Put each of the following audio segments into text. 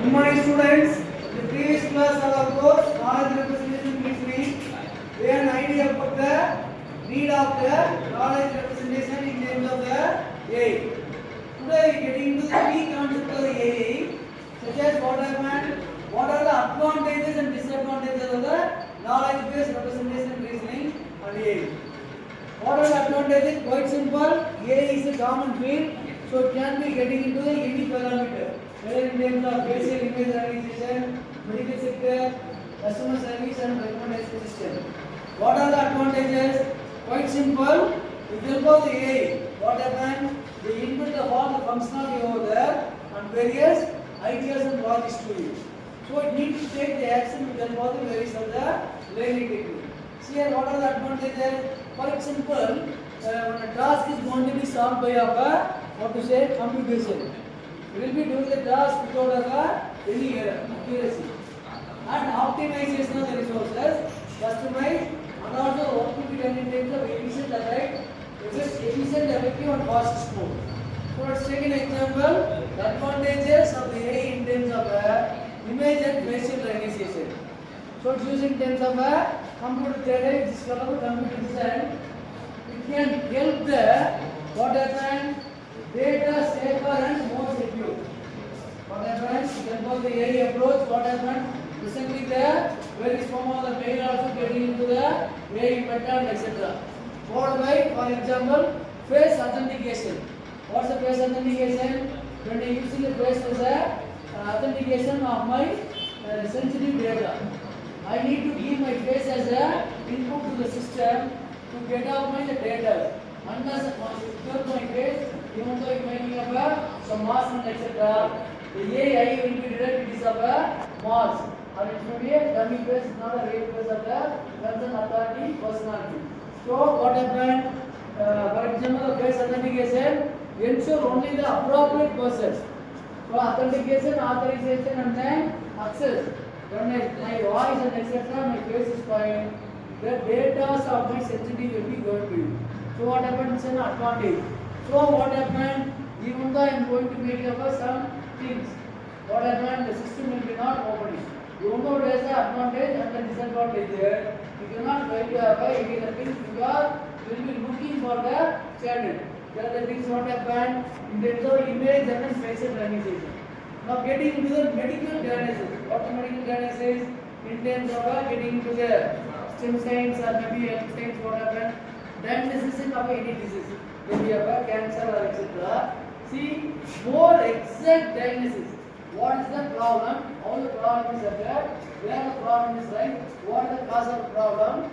Good morning, students. In the previous class of our course, knowledge representation means we have an idea about the need of the knowledge representation in terms of the AI. Today, we are getting into the key concept of the AI, such as what are the advantages and disadvantages of the knowledge-based representation reasoning on AI. What are the advantages? Quite simple. AI is a common field, so it can be getting into the any parameter. Whether in terms of facial image recognition, medical sector, customer service and recommendation system. What are the advantages? Quite simple. With the help of the AI, what happened? They input all the functionality over there and various ideas and logics to use. So it needs to take the action with the help of the various other learning technique. See here, what are the advantages? Quite simple. When a task is going to be solved by computation. We will be doing the task without any error, accuracy. And optimization of the resources, customize, and also what will be done in terms of efficient, effective and fast mode. So let's take an example. The advantages of the AI in terms of image and facial recognition. So it's using in terms of computer data, which is called computer design. It can help the what happened data safer and more secure. What happened? Therefore, the AI approach. What happened? Recently, the various form of the mail also getting into the AI pattern, etc. Followed by, for example, face authentication. What's the face authentication? When I using the face as a authentication of my sensitive data. I need to give my face as a input to the system to get out my data. Unless I my face, even though it may be of some mass and etc., the AI will be detected it is of a mass. Or it may be a dummy face, not a real face of the concerned authority personality. So what happened? For example, the face authentication ensure only the appropriate person. So authentication, authorization and then access. When my voice and etc., my face is fine, the data of my sensitivity will be going to you. So what happened? It's an advantage. So what happened? Even though I am going to make up some things, what happened? The system will be not opening. You know there is an advantage and the disadvantage there. You cannot try to apply any other things because you will be looking for the channel. There are the things what happened in terms of image and facial recognition. Now getting into the medical diagnosis. What the medical diagnosis? In terms of getting into the stem cells or maybe cells, what happened? Diagnosis of any disease. Maybe of cancer or etc. See, more exact diagnosis. What is the problem? How the problem is occurred? Where the problem is right? What is the cause of the problem?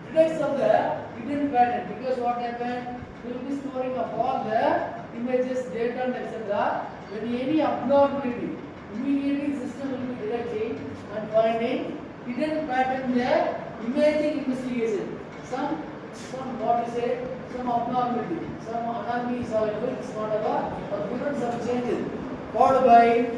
Detects of the hidden pattern. Because what happened? We will be storing of all the images, data and etc. When any abnormality, immediately system will be detecting and finding hidden pattern in the imaging investigation. Some what to say, some abnormality, some anomaly is available, it's not about, or given some changes. Followed by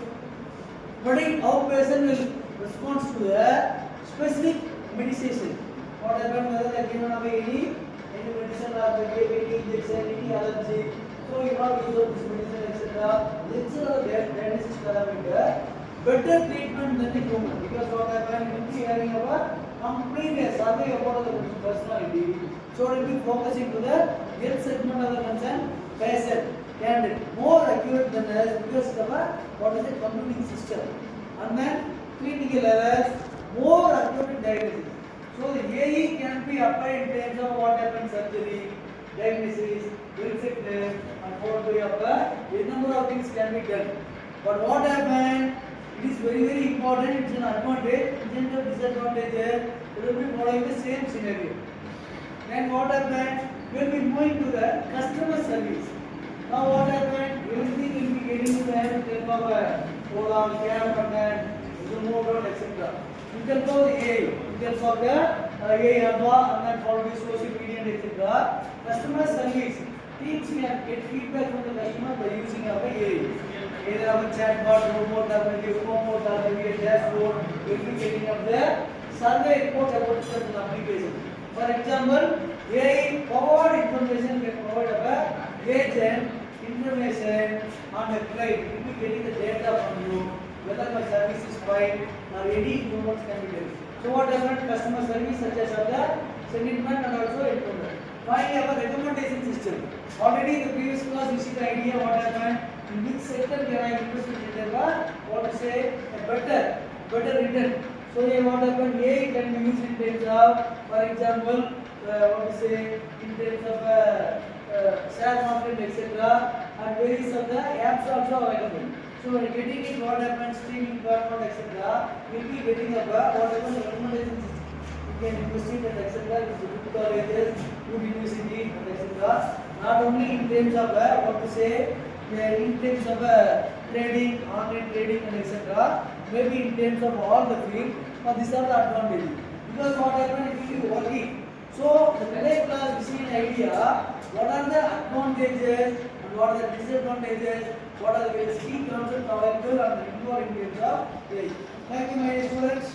predict how person will respond to the specific medication. What happened whether they are given away any medicine or they gave any injection, any allergy. So you not use of this medicine, etc. This is a diagnosis parameter. Better treatment than the human, because what happened, you will be having a complete survey about the personality. So it will be focusing to the health segment of the concerned patient, candidate, more accurate than us because of what is the computing system. And then clinical errors, more accurate diagnosis. So the AI can be applied in terms of what happens surgery, diagnosis, health sector, and followed by a number of things can be done. But what happened? It is very, very important. It's an advantage. In terms of disadvantages, it will be following the same scenario. Then what happened? We will be moving to the customer service. Now what happened? Everything will be getting to the help of hold on, cab and remote etc. You can call the AI. You can call the AI and then follow the social media etc. Customer service. Teams can get feedback from the customer by using our AI. Either our chatbot, robot, or maybe a phone mode, or maybe a dashboard, will be getting up there. Survey report about certain application. For example, AI forward information can provide a agent information on a client. It will be getting the data from you, whether my service file or any improvements can be done. So what happened? Customer service such as the sentiment and also improvement. Finally, our recommendation system. Already in the previous class we see the idea what happened. In which sector can I invest in Geneva? What to say? A better return. So here what happened? A can be used in terms of, for example, what to say, in terms of share market, etc. And various of the apps also available. So when getting it, what happens? Streaming platform, etc. Will be getting a whatever recommendation system. You can invest it and etc. Good colleges, good university and etc. Not only in terms of what to say, in terms of trading, online trading and etc. Maybe in terms of all the field. These are the advantages. Because what happens if you working. So the today class we see an idea. What are the advantages and what are the disadvantages? What are the key concepts available and involved in terms of. Thank you, my students.